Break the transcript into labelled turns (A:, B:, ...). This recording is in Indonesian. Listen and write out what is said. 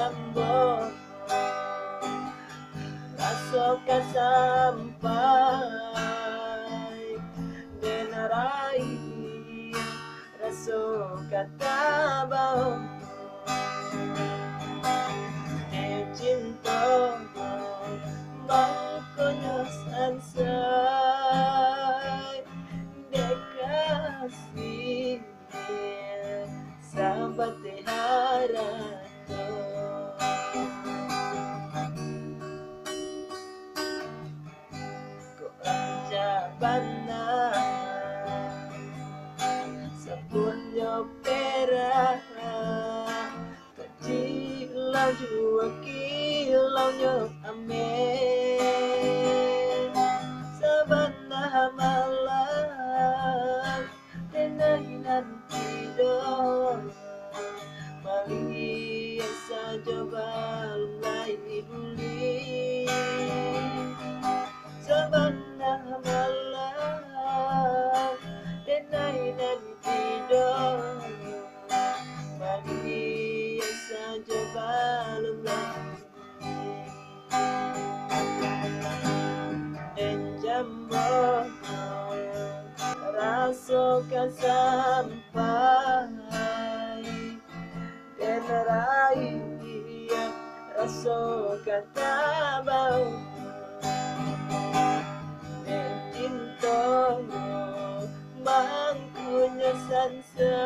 A: jambo raso ka sampai denarai raso katabaw cinta mangkonyos ansay dekasih sahabat harato ko anjabana sa punyo pera kajilaw jua kilaw nyo amen sabana hamalang denahinan tidur mali saja balai ibuli sabana hamalang denahinan tidur mali saja balai jambo raso ka sampai denarai raso ka tabaw cinta mangkunya sansa